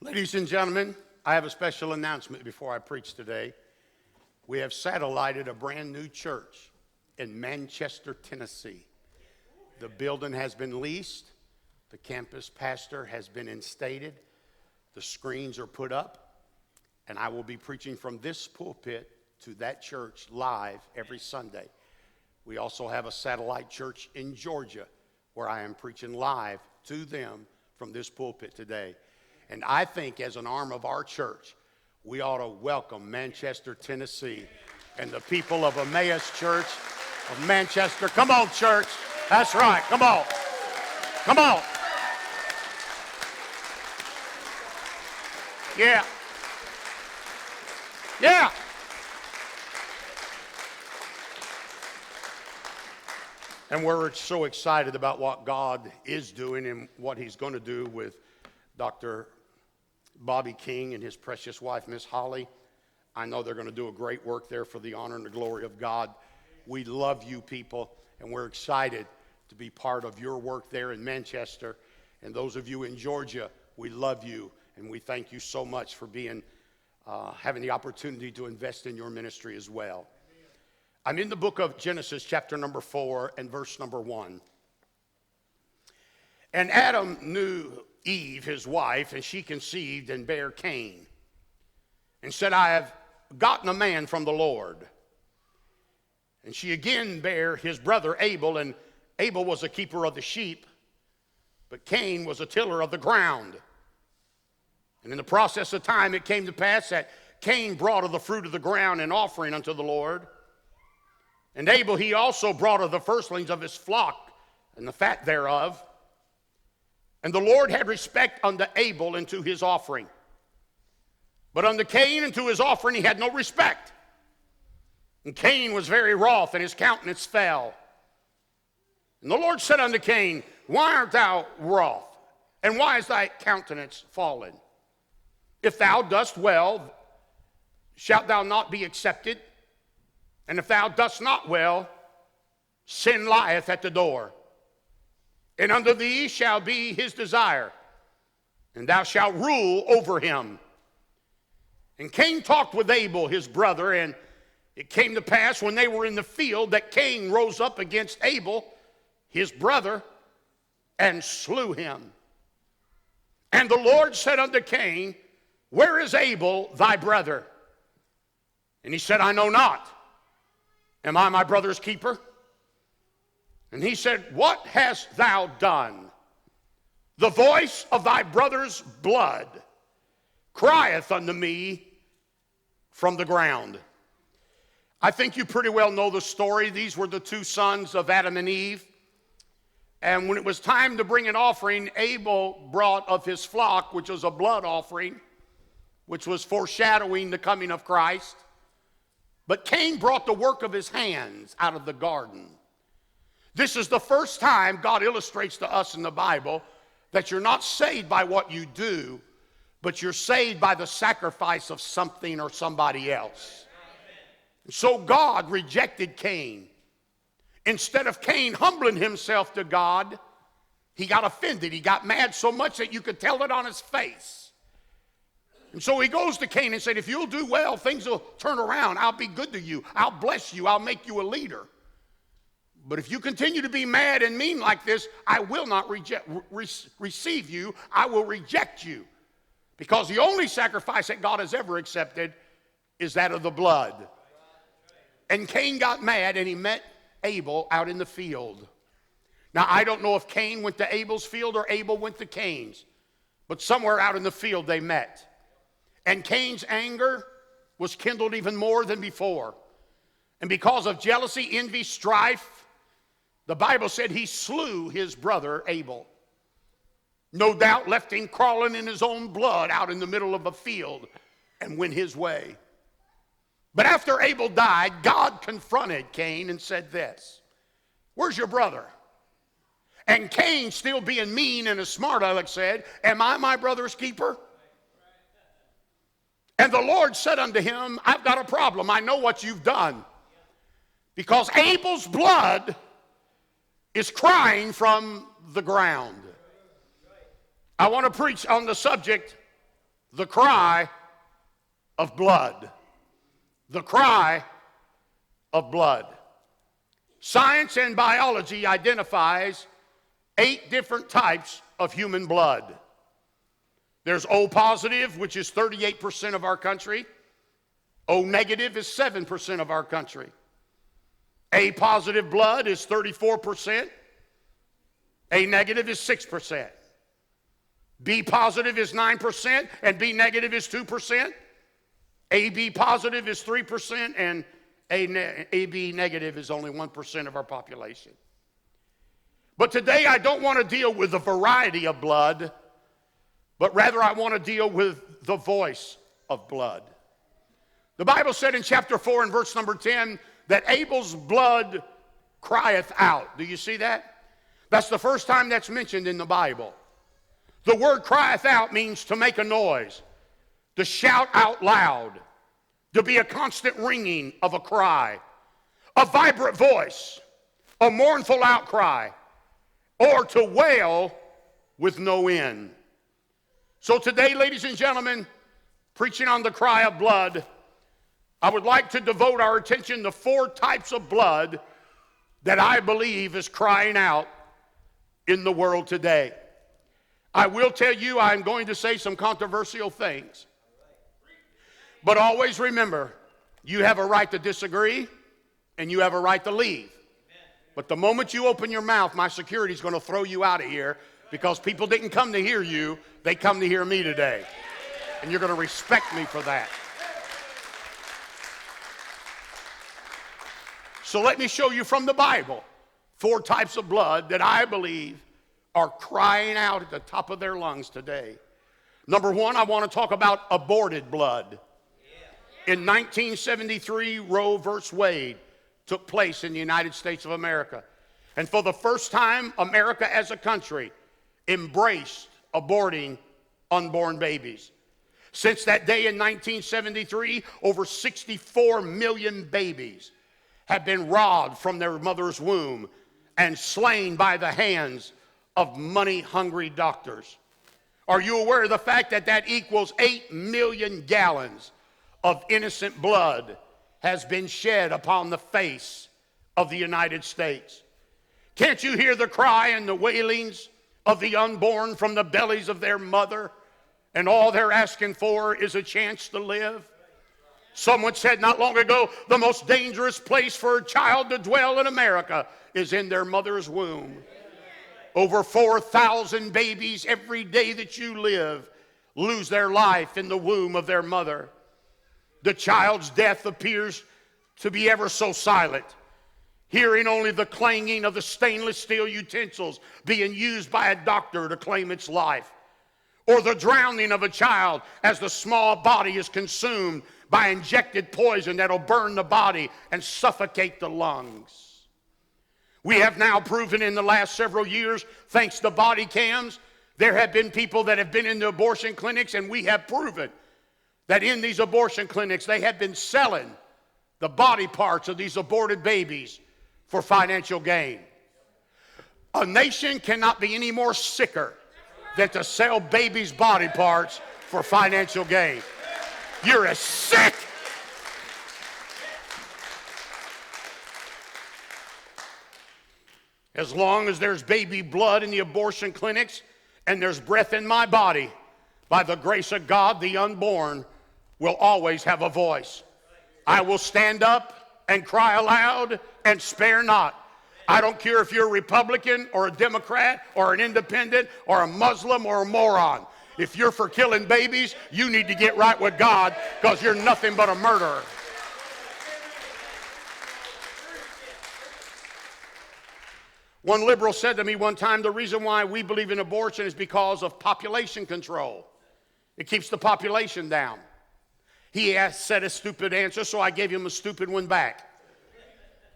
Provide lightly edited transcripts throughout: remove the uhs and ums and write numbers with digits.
Ladies and gentlemen, I have a special announcement before I preach today. We have satellited a brand new church in Manchester, Tennessee. The building has been leased. The campus pastor has been instated. The screens are put up. And I will be preaching from this pulpit to that church live every Sunday. We also have a satellite church in Georgia where I am preaching live to them from this pulpit today. And I think as an arm of our church, we ought to welcome Manchester, Tennessee, and the people of Emmaus Church of Manchester. Come on, church. That's right. Come on. Come on. Yeah. Yeah. And we're so excited about what God is doing and what he's going to do with Dr. Bobby King and his precious wife, Miss Holly. I know they're going to do a great work there for the honor and the glory of God. We love you people, and we're excited to be part of your work there in Manchester. And those of you in Georgia, we love you, and we thank you so much for being, having the opportunity to invest in your ministry as well. I'm in the book of Genesis, chapter number 4, and verse number 1. And Adam knew Eve, his wife, and she conceived and bare Cain, and said, I have gotten a man from the Lord. And she again bare his brother Abel, and Abel was a keeper of the sheep, but Cain was a tiller of the ground. And in the process of time it came to pass that Cain brought of the fruit of the ground an offering unto the Lord. And Abel he also brought of the firstlings of his flock and the fat thereof. And the Lord had respect unto Abel and to his offering. But unto Cain and to his offering he had no respect. And Cain was very wroth, and his countenance fell. And the Lord said unto Cain, Why art thou wroth? And why is thy countenance fallen? If thou dost well, shalt thou not be accepted? And if thou dost not well, sin lieth at the door. And unto thee shall be his desire, and thou shalt rule over him. And Cain talked with Abel his brother, and it came to pass when they were in the field that Cain rose up against Abel his brother and slew him. And the Lord said unto Cain, Where is Abel thy brother? And he said, I know not. Am I my brother's keeper? And he said, What hast thou done? The voice of thy brother's blood crieth unto me from the ground. I think you pretty well know the story. These were the two sons of Adam and Eve. And when it was time to bring an offering, Abel brought of his flock, which was a blood offering, which was foreshadowing the coming of Christ. But Cain brought the work of his hands out of the garden. This is the first time God illustrates to us in the Bible that you're not saved by what you do, but you're saved by the sacrifice of something or somebody else. So God rejected Cain. Instead of Cain humbling himself to God, he got offended. He got mad so much that you could tell it on his face. And so he goes to Cain and said, if you'll do well, things will turn around. I'll be good to you. I'll bless you. I'll make you a leader. But if you continue to be mad and mean like this, I will not receive you. I will reject you. Because the only sacrifice that God has ever accepted is that of the blood. And Cain got mad and he met Abel out in the field. Now, I don't know if Cain went to Abel's field or Abel went to Cain's. But somewhere out in the field they met. And Cain's anger was kindled even more than before. And because of jealousy, envy, strife, the Bible said he slew his brother Abel. No doubt left him crawling in his own blood out in the middle of a field and went his way. But after Abel died, God confronted Cain and said this, Where's your brother? And Cain, still being mean and a smart aleck, said, Am I my brother's keeper? And the Lord said unto him, I've got a problem. I know what you've done. Because Abel's blood is crying from the ground. I want to preach on the subject the cry of blood. The cry of blood. Science and biology identifies 8 different types of human blood. There's O positive, which is 38% of our country. O negative is 7% of our country. A positive blood is 34%. A negative is 6%. B positive is 9%, and B negative is 2%. AB positive is 3%, and AB negative is only 1% of our population. But today I don't want to deal with the variety of blood, but rather I want to deal with the voice of blood. The Bible said in chapter 4 and verse number 10 that Abel's blood crieth out. Do you see that? That's the first time that's mentioned in the Bible. The word crieth out means to make a noise, to shout out loud, to be a constant ringing of a cry, a vibrant voice, a mournful outcry, or to wail with no end. So today, ladies and gentlemen, preaching on the cry of blood, I would like to devote our attention to 4 types of blood that I believe is crying out in the world today. I will tell you I'm going to say some controversial things. But always remember, you have a right to disagree and you have a right to leave. But the moment you open your mouth, my security is going to throw you out of here because people didn't come to hear you, they come to hear me today. And you're going to respect me for that. So let me show you from the Bible 4 types of blood that I believe are crying out at the top of their lungs today. Number 1, I want to talk about aborted blood. In 1973, Roe versus Wade took place in the United States of America. And for the first time, America as a country embraced aborting unborn babies. Since that day in 1973, over 64 million babies have been robbed from their mother's womb and slain by the hands of money-hungry doctors. Are you aware of the fact that that equals 8 million gallons of innocent blood has been shed upon the face of the United States? Can't you hear the cry and the wailings of the unborn from the bellies of their mother? And all they're asking for is a chance to live. Someone said not long ago, the most dangerous place for a child to dwell in America is in their mother's womb. Over 4,000 babies every day that you live lose their life in the womb of their mother. The child's death appears to be ever so silent, hearing only the clanging of the stainless steel utensils being used by a doctor to claim its life, or the drowning of a child as the small body is consumed by injected poison that'll burn the body and suffocate the lungs. We have now proven in the last several years, thanks to body cams, there have been people that have been in the abortion clinics, and we have proven that in these abortion clinics, they have been selling the body parts of these aborted babies for financial gain. A nation cannot be any more sicker than to sell babies' body parts for financial gain. You're as sick. As long as there's baby blood in the abortion clinics and there's breath in my body, by the grace of God, the unborn will always have a voice. I will stand up and cry aloud and spare not. I don't care if you're a Republican or a Democrat or an independent or a Muslim or a moron. If you're for killing babies, you need to get right with God, because you're nothing but a murderer. One liberal said to me one time, the reason why we believe in abortion is because of population control. It keeps the population down. He said a stupid answer, so I gave him a stupid one back.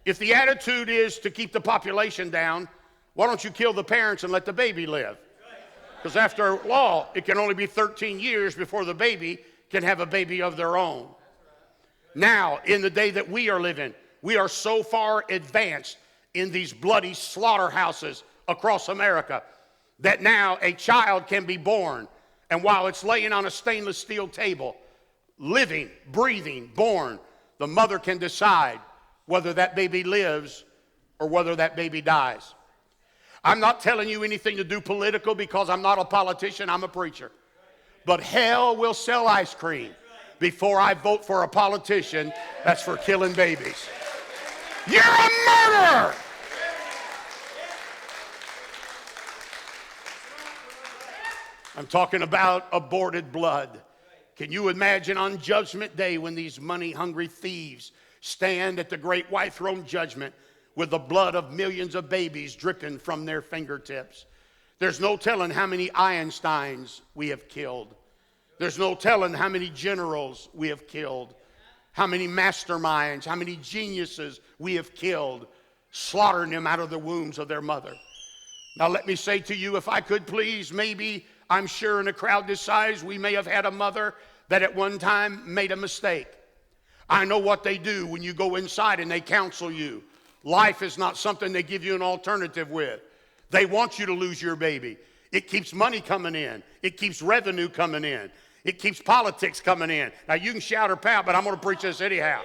If the attitude is to keep the population down, why don't you kill the parents and let the baby live? Because after law, it can only be 13 years before the baby can have a baby of their own. Now, in the day that we are living, we are so far advanced in these bloody slaughterhouses across America that now a child can be born And while it's laying on a stainless steel table, living, breathing, born, the mother can decide whether that baby lives or whether that baby dies. I'm not telling you anything to do political because I'm not a politician, I'm a preacher. But hell will sell ice cream before I vote for a politician that's for killing babies. You're a murderer! I'm talking about aborted blood. Can you imagine on Judgment Day when these money-hungry thieves stand at the great white throne judgment with the blood of millions of babies dripping from their fingertips? There's no telling how many Einsteins we have killed. There's no telling how many generals we have killed, how many masterminds, how many geniuses we have killed, slaughtering them out of the wombs of their mother. Now let me say to you, if I could please, maybe, I'm sure in a crowd this size, we may have had a mother that at one time made a mistake. I know what they do when you go inside and they counsel you. Life is not something they give you an alternative with. They want you to lose your baby. It keeps money coming in. It keeps revenue coming in. It keeps politics coming in. Now you can shout or pout, but I'm going to preach this anyhow.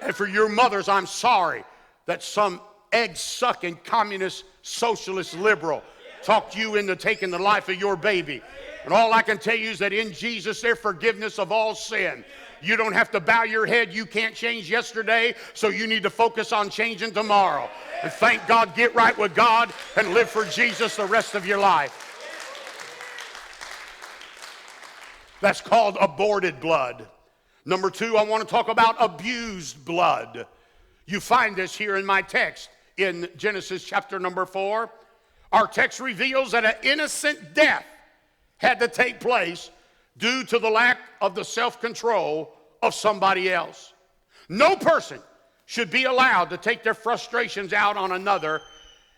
And for your mothers, I'm sorry that some egg-sucking communist, socialist, liberal talked you into taking the life of your baby. And all I can tell you is that in Jesus there's forgiveness of all sin. You don't have to bow your head. You can't change yesterday, so you need to focus on changing tomorrow. And thank God, get right with God and live for Jesus the rest of your life. That's called aborted blood. Number two, I want to talk about abused blood. You find this here in my text in Genesis chapter number 4. Our text reveals that an innocent death had to take place due to the lack of the self-control of somebody else. No person should be allowed to take their frustrations out on another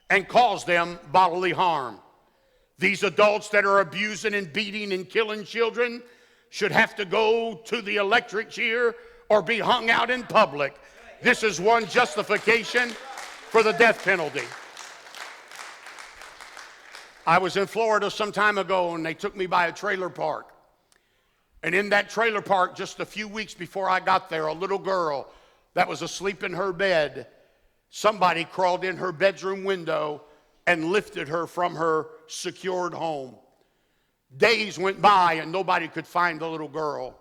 and cause them bodily harm. These adults that are abusing and beating and killing children should have to go to the electric chair or be hung out in public. This is one justification for the death penalty. I was in Florida some time ago, and they took me by a trailer park. And in that trailer park, just a few weeks before I got there, a little girl that was asleep in her bed, somebody crawled in her bedroom window and lifted her from her secured home. Days went by, and nobody could find the little girl.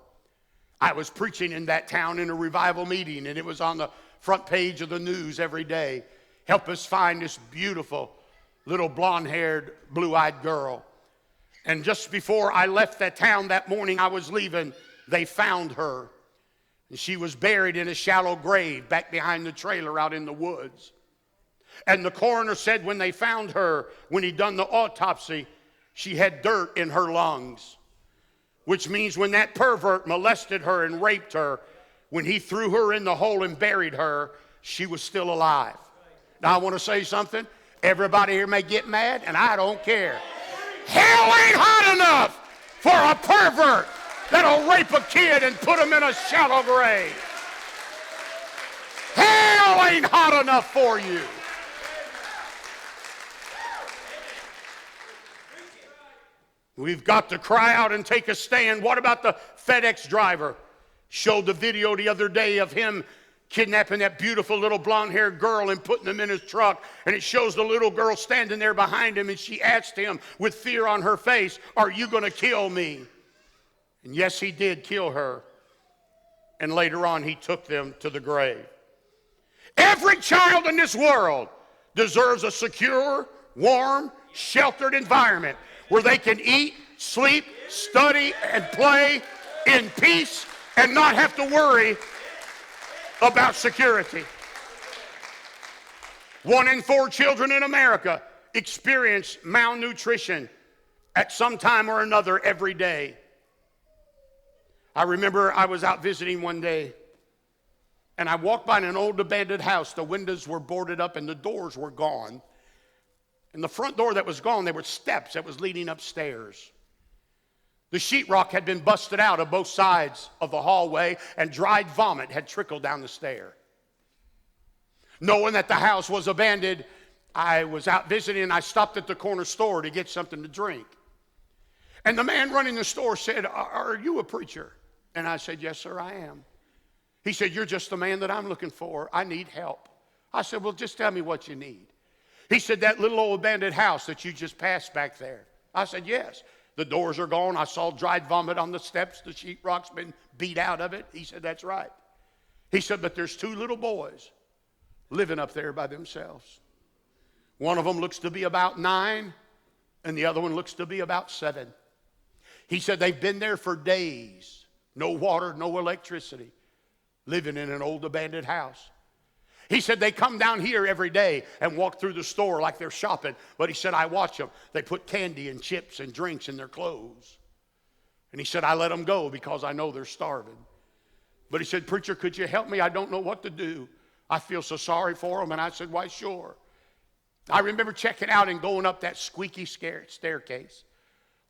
I was preaching in that town in a revival meeting, and it was on the front page of the news every day. Help us find this beautiful little blonde-haired, blue-eyed girl. And just before I left that town that morning I was leaving, they found her. And she was buried in a shallow grave back behind the trailer out in the woods. And the coroner said when they found her, when he done the autopsy, she had dirt in her lungs. Which means when that pervert molested her and raped her, when he threw her in the hole and buried her, she was still alive. Now I want to say something. Everybody here may get mad, and I don't care. Hell ain't hot enough for a pervert that'll rape a kid and put him in a shallow grave. Hell ain't hot enough for you. We've got to cry out and take a stand. What about the FedEx driver? Showed the video the other day of him kidnapping that beautiful little blonde-haired girl and putting him in his truck. And it shows the little girl standing there behind him, and she asked him with fear on her face, "Are you going to kill me?" And yes, he did kill her. And later on, he took them to the grave. Every child in this world deserves a secure, warm, sheltered environment where they can eat, sleep, study, and play in peace and not have to worry about security. 1 in 4 children in America experience malnutrition at some time or another every day. I remember I was out visiting one day, and I walked by an old abandoned house. The windows were boarded up and the doors were gone. And the front door that was gone, there were steps that was leading upstairs. The sheetrock had been busted out of both sides of the hallway, and dried vomit had trickled down the stair. Knowing that the house was abandoned, I was out visiting, and I stopped at the corner store to get something to drink. And the man running the store said, are you a preacher? And I said, yes, sir, I am. He said, you're just the man that I'm looking for. I need help. I said, well, just tell me what you need. He said, that little old abandoned house that you just passed back there. I said, yes. The doors are gone. I saw dried vomit on the steps. The sheetrock's been beat out of it. He said, that's right. He said, but there's 2 little boys living up there by themselves. One of them looks to be about 9, and the other one looks to be about 7. He said, they've been there for days. No water, no electricity, living in an old abandoned house. He said, they come down here every day and walk through the store like they're shopping. But he said, I watch them. They put candy and chips and drinks in their clothes. And he said, I let them go because I know they're starving. But he said, preacher, could you help me? I don't know what to do. I feel so sorry for them. And I said, why, sure. I remember checking out and going up that squeaky staircase.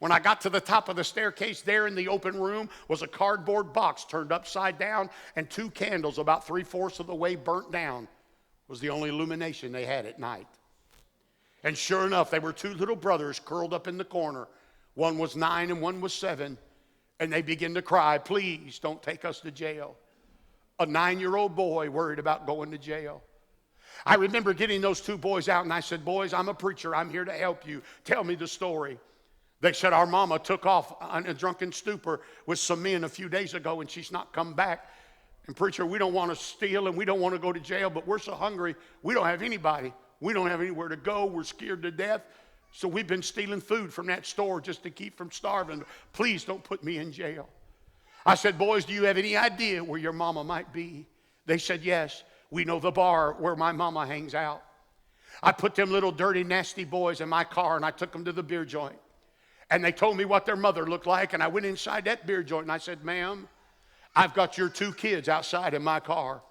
When I got to the top of the staircase, there in the open room was a cardboard box turned upside down, and 2 candles about 3/4 of the way burnt down was the only illumination they had at night. And sure enough, they were 2 little brothers curled up in the corner. One was 9 and one was 7. And they began to cry, please don't take us to jail. A 9-year-old boy worried about going to jail. I remember getting those 2 boys out, and I said, boys, I'm a preacher. I'm here to help you. Tell me the story. They said, our mama took off in a drunken stupor with some men a few days ago, and she's not come back. And preacher, we don't want to steal, and we don't want to go to jail, but we're so hungry, we don't have anybody. We don't have anywhere to go. We're scared to death. So we've been stealing food from that store just to keep from starving. Please don't put me in jail. I said, boys, do you have any idea where your mama might be? They said, yes, we know the bar where my mama hangs out. I put them little dirty, nasty boys in my car, and I took them to the beer joint. And they told me what their mother looked like, and I went inside that beer joint, and I said, ma'am, I've got your 2 kids outside in my car.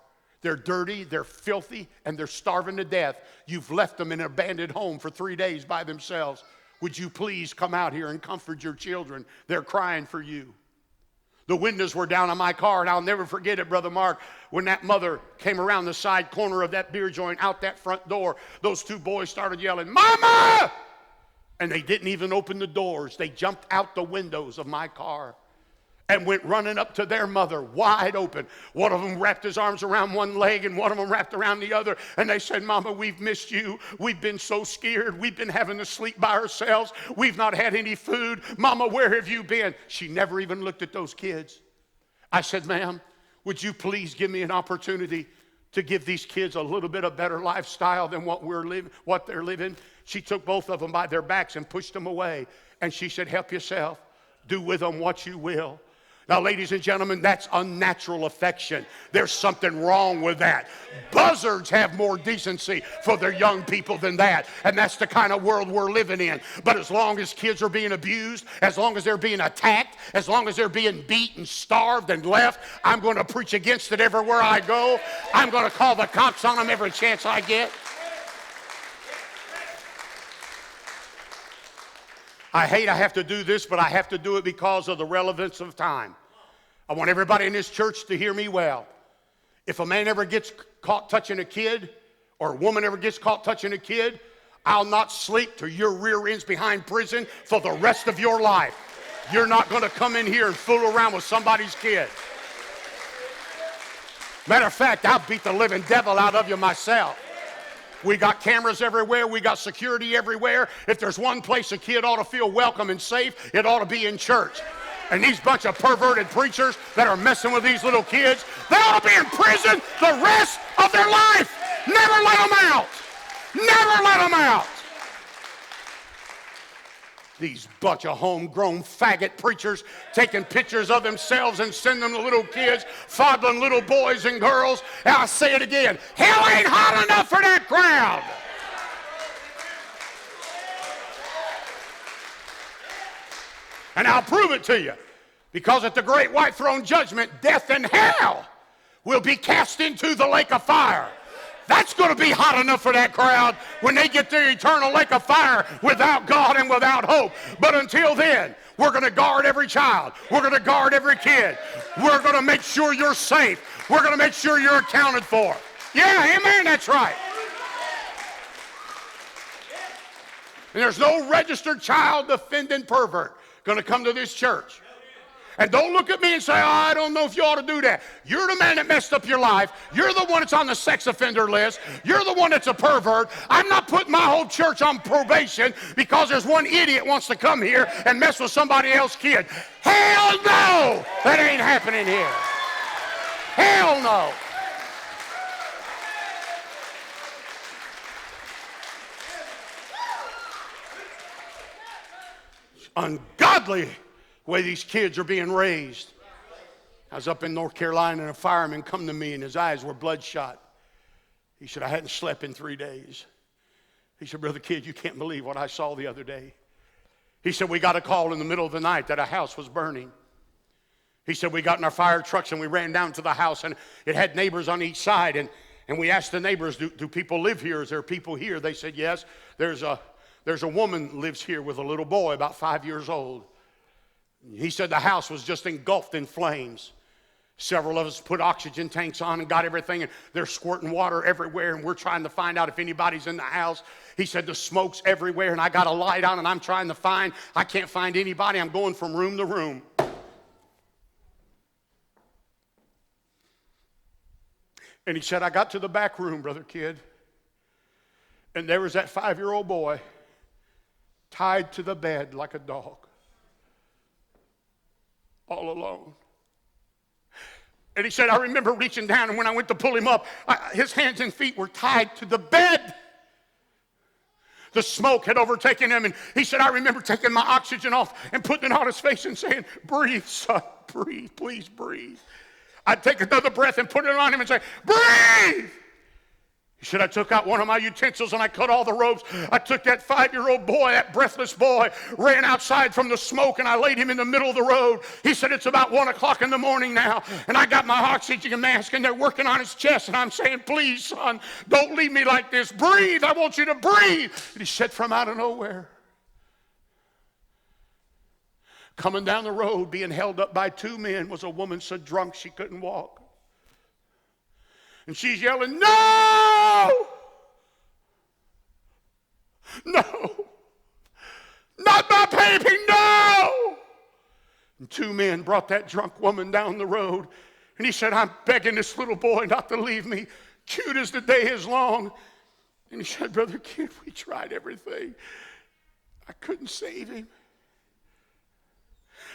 They're dirty, they're filthy, and they're starving to death. You've left them in an abandoned home for 3 days by themselves. Would you please come out here and comfort your children? They're crying for you. The windows were down on my car, and I'll never forget it, Brother Mark, when that mother came around the side corner of that beer joint, out that front door, those 2 boys started yelling, Mama! And they didn't even open the doors. They jumped out the windows of my car and went running up to their mother, wide open. One of them wrapped his arms around one leg, and one of them wrapped around the other. And they said, Mama, we've missed you. We've been so scared. We've been having to sleep by ourselves. We've not had any food. Mama, where have you been? She never even looked at those kids. I said, ma'am, would you please give me an opportunity to give these kids a little bit of better lifestyle than what they're living? She took both of them by their backs and pushed them away. And she said, help yourself. Do with them what you will. Now, ladies and gentlemen, that's unnatural affection. There's something wrong with that. Buzzards have more decency for their young people than that. And that's the kind of world we're living in. But as long as kids are being abused, as long as they're being attacked, as long as they're being beaten, starved, and left, I'm going to preach against it everywhere I go. I'm going to call the cops on them every chance I get. I hate I have to do this, but I have to do it because of the relevance of time. I want everybody in this church to hear me well. If a man ever gets caught touching a kid, or a woman ever gets caught touching a kid, I'll not sleep till your rear end's behind prison for the rest of your life. You're not going to come in here and fool around with somebody's kid. Matter of fact, I'll beat the living devil out of you myself. We got cameras everywhere. We got security everywhere. If there's one place a kid ought to feel welcome and safe, it ought to be in church. And these bunch of perverted preachers that are messing with these little kids, they ought to be in prison the rest of their life. Never let them out. Never let them out. These bunch of homegrown faggot preachers taking pictures of themselves and sending them to little kids, fondling little boys and girls. And I'll say it again, hell ain't hot enough for that crowd. And I'll prove it to you. Because at the great white throne judgment, death and hell will be cast into the lake of fire. That's going to be hot enough for that crowd when they get to the eternal lake of fire without God and without hope. But until then, we're going to guard every child. We're going to guard every kid. We're going to make sure you're safe. We're going to make sure you're accounted for. Yeah, amen, that's right. And there's no registered child defending pervert going to come to this church. And don't look at me and say, oh, I don't know if you ought to do that. You're the man that messed up your life. You're the one that's on the sex offender list. You're the one that's a pervert. I'm not putting my whole church on probation because there's one idiot wants to come here and mess with somebody else's kid. Hell no! That ain't happening here. Hell no! It's ungodly the way these kids are being raised. I was up in North Carolina and a fireman come to me and his eyes were bloodshot. He said, I hadn't slept in 3 days. He said, Brother Kid, you can't believe what I saw the other day. He said, we got a call in the middle of the night that a house was burning. He said, we got in our fire trucks and we ran down to the house and it had neighbors on each side. And we asked the neighbors, do people live here? Is there people here? They said, yes. There's a woman lives here with a little boy about 5 years old. He said the house was just engulfed in flames. Several of us put oxygen tanks on and got everything, and they're squirting water everywhere, and we're trying to find out if anybody's in the house. He said the smoke's everywhere, and I got a light on, and I'm trying to find. I can't find anybody. I'm going from room to room. And he said, I got to the back room, Brother Kid, and there was that 5-year-old boy tied to the bed like a dog. All alone. And he said, I remember reaching down, and when I went to pull him up, his hands and feet were tied to the bed. The smoke had overtaken him, and he said, I remember taking my oxygen off and putting it on his face and saying, breathe, son, breathe, please breathe. I'd take another breath and put it on him and say, breathe. He said, I took out one of my utensils and I cut all the ropes. I took that 5-year-old boy, that breathless boy, ran outside from the smoke, and I laid him in the middle of the road. He said, it's about 1 o'clock in the morning now, and I got my oxygen mask, and they're working on his chest, and I'm saying, please, son, don't leave me like this. Breathe. I want you to breathe. And he said, from out of nowhere, coming down the road, being held up by 2 men, was a woman so drunk she couldn't walk. And she's yelling, no! No! Not my baby, no! And 2 men brought that drunk woman down the road. And he said, I'm begging this little boy not to leave me, cute as the day is long. And he said, Brother Kid, we tried everything. I couldn't save him.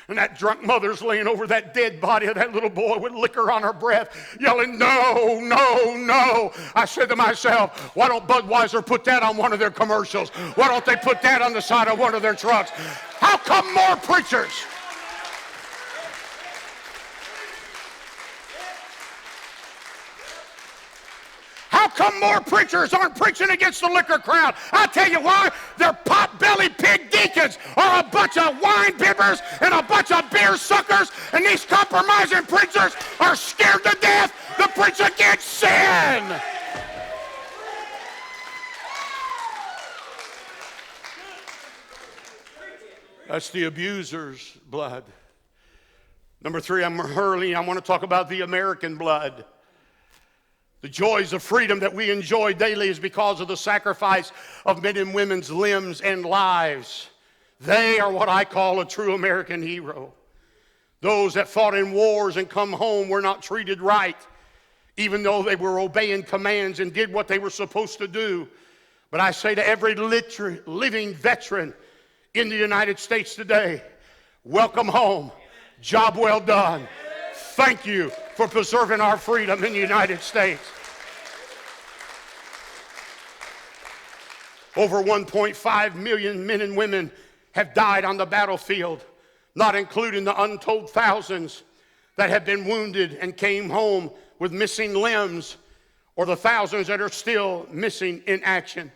And that drunk mother's laying over that dead body of that little boy with liquor on her breath, yelling, no, no, no. I said to myself, why don't Budweiser put that on one of their commercials? Why don't they put that on the side of one of their trucks? How come more preachers? How come more preachers aren't preaching against the liquor crowd? I'll tell you why. They're pot-bellied pig deacons are a bunch of wine bibbers and a bunch of beer suckers, and these compromising preachers are scared to death to preach against sin. That's the abuser's blood. Number 3, I want to talk about the American blood. The joys of freedom that we enjoy daily is because of the sacrifice of men and women's limbs and lives. They are what I call a true American hero. Those that fought in wars and come home were not treated right, even though they were obeying commands and did what they were supposed to do. But I say to every living veteran in the United States today, welcome home. Job well done. Thank you for preserving our freedom in the United States. Over 1.5 million men and women have died on the battlefield, not including the untold thousands that have been wounded and came home with missing limbs, or the thousands that are still missing in action.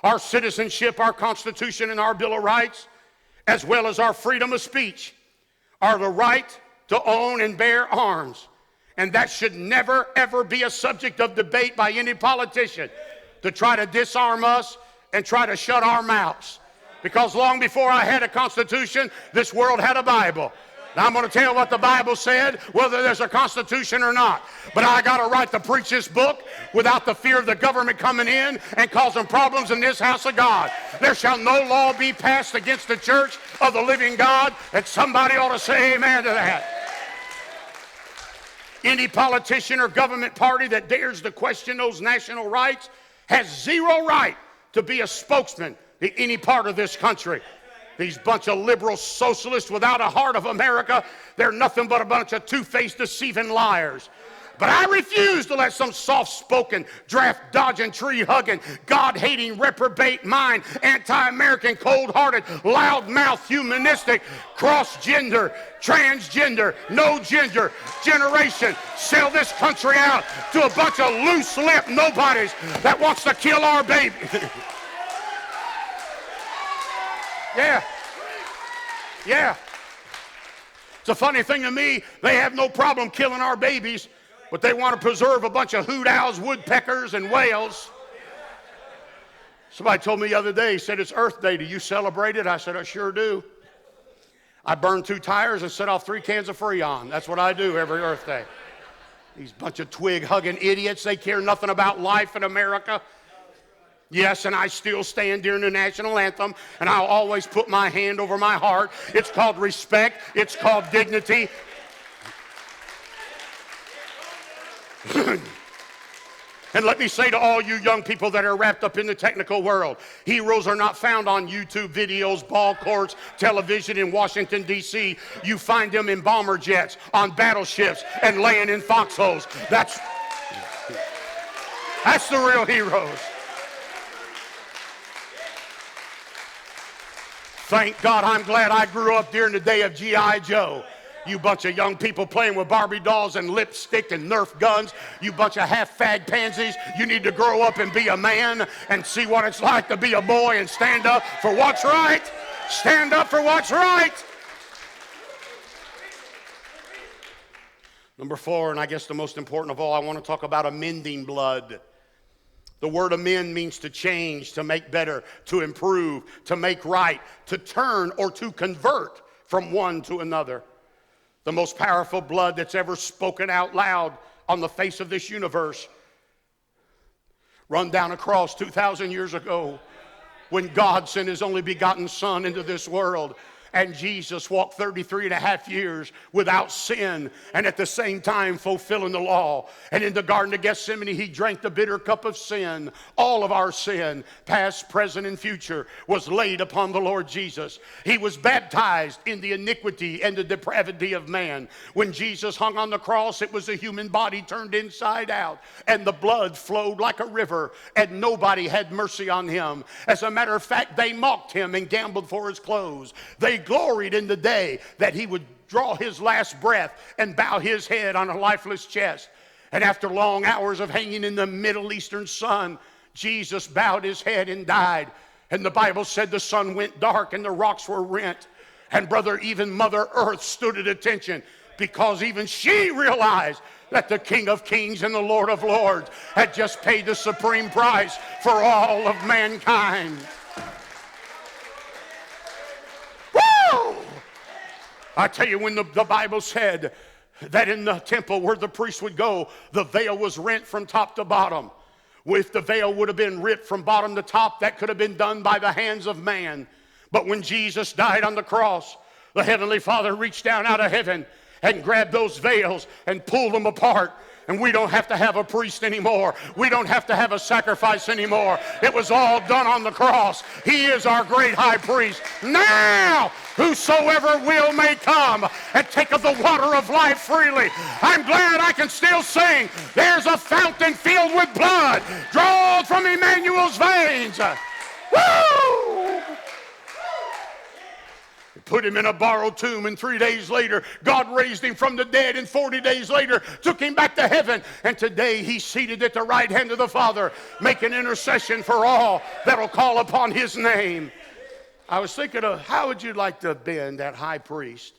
Our citizenship, our Constitution, and our Bill of Rights, as well as our freedom of speech, are the right to own and bear arms. And that should never, ever be a subject of debate by any politician to try to disarm us and try to shut our mouths. Because long before I had a Constitution, this world had a Bible. Now, I'm going to tell you what the Bible said, whether there's a constitution or not. But I got a right to preach this book without the fear of the government coming in and causing problems in this house of God. There shall no law be passed against the church of the living God, and somebody ought to say amen to that. Any politician or government party that dares to question those national rights has zero right to be a spokesman in any part of this country. These bunch of liberal socialists without a heart of America, they're nothing but a bunch of two-faced, deceiving liars. But I refuse to let some soft-spoken, draft-dodging, tree-hugging, God-hating, reprobate mind, anti-American, cold-hearted, loud-mouthed, humanistic, cross-gender, transgender, no-gender generation sell this country out to a bunch of loose-lipped nobodies that wants to kill our baby. Yeah. It's a funny thing to me, they have no problem killing our babies, but they want to preserve a bunch of hoot owls, woodpeckers, and whales. Somebody told me the other day, he said, it's Earth Day. Do you celebrate it? I said, I sure do. I burn 2 tires and set off 3 cans of Freon. That's what I do every Earth Day. These bunch of twig-hugging idiots, they care nothing about life in America. Yes, and I still stand during the national anthem, and I'll always put my hand over my heart. It's called respect. It's called dignity. And let me say to all you young people that are wrapped up in the technical world, heroes are not found on YouTube videos, ball courts, television in Washington, D.C. You find them in bomber jets, on battleships, and laying in foxholes. That's the real heroes. Thank God, I'm glad I grew up during the day of G.I. Joe. You bunch of young people playing with Barbie dolls and lipstick and Nerf guns. You bunch of half-fag pansies. You need to grow up and be a man and see what it's like to be a boy and stand up for what's right. Stand up for what's right. Number 4, and I guess the most important of all, I want to talk about amending blood. The word amend means to change, to make better, to improve, to make right, to turn or to convert from one to another. The most powerful blood that's ever spoken out loud on the face of this universe run down a cross 2,000 years ago when God sent his only begotten Son into this world. And Jesus walked 33 and a half years without sin and at the same time fulfilling the law. And in the Garden of Gethsemane, he drank the bitter cup of sin. All of our sin, past, present, and future, was laid upon the Lord Jesus. He was baptized in the iniquity and the depravity of man. When Jesus hung on the cross, it was a human body turned inside out, and the blood flowed like a river, and nobody had mercy on him. As a matter of fact, they mocked him and gambled for his clothes. They gloried in the day that he would draw his last breath and bow his head on a lifeless chest. And after long hours of hanging in the Middle Eastern sun, Jesus bowed his head and died. And the Bible said the sun went dark and the rocks were rent. And brother, even Mother Earth stood at attention, because even she realized that the King of Kings and the Lord of Lords had just paid the supreme price for all of mankind. I tell you, when the Bible said that in the temple where the priest would go, the veil was rent from top to bottom. If the veil would have been ripped from bottom to top, that could have been done by the hands of man. But when Jesus died on the cross, the Heavenly Father reached down out of heaven and grabbed those veils and pulled them apart. And we don't have to have a priest anymore. We don't have to have a sacrifice anymore. It was all done on the cross. He is our great high priest. Now, whosoever will may come and take of the water of life freely. I'm glad I can still sing. There's a fountain filled with blood, drawn from Emmanuel's veins. Woo! Put him in a borrowed tomb, and 3 days later, God raised him from the dead, and 40 days later, took him back to heaven. And today, he's seated at the right hand of the Father, making intercession for all that'll call upon his name. I was thinking of, how would you like to have been that high priest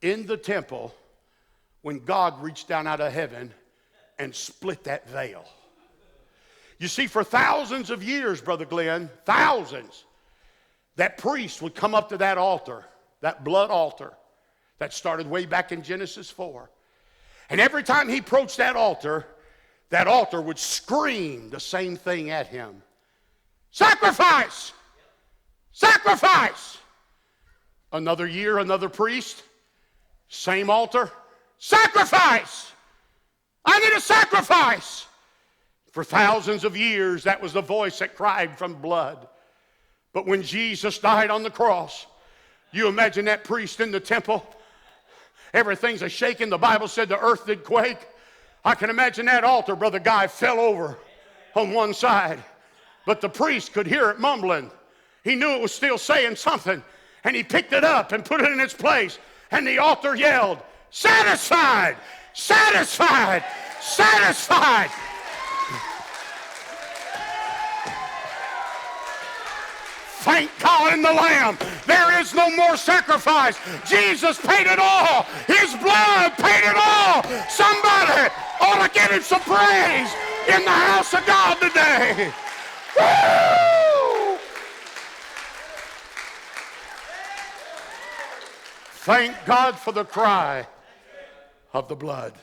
in the temple when God reached down out of heaven and split that veil? You see, for thousands of years, Brother Glenn, thousands, that priest would come up to that altar, that blood altar, That started way back in Genesis 4. And every time he approached that altar would scream the same thing at him. Sacrifice! Sacrifice! Another year, another priest, same altar. Sacrifice! I need a sacrifice! For thousands of years, that was the voice that cried from blood. But when Jesus died on the cross, you imagine that priest in the temple, everything's a shaking. The Bible said the earth did quake. I can imagine that altar, Brother Guy, fell over on one side. But the priest could hear it mumbling. He knew it was still saying something. And he picked it up and put it in its place. And the altar yelled, satisfied, satisfied, satisfied. Thank God in the Lamb. There is no more sacrifice. Jesus paid it all. His blood paid it all. Somebody ought to give him some praise in the house of God today. Woo! Thank God for the cry of the blood.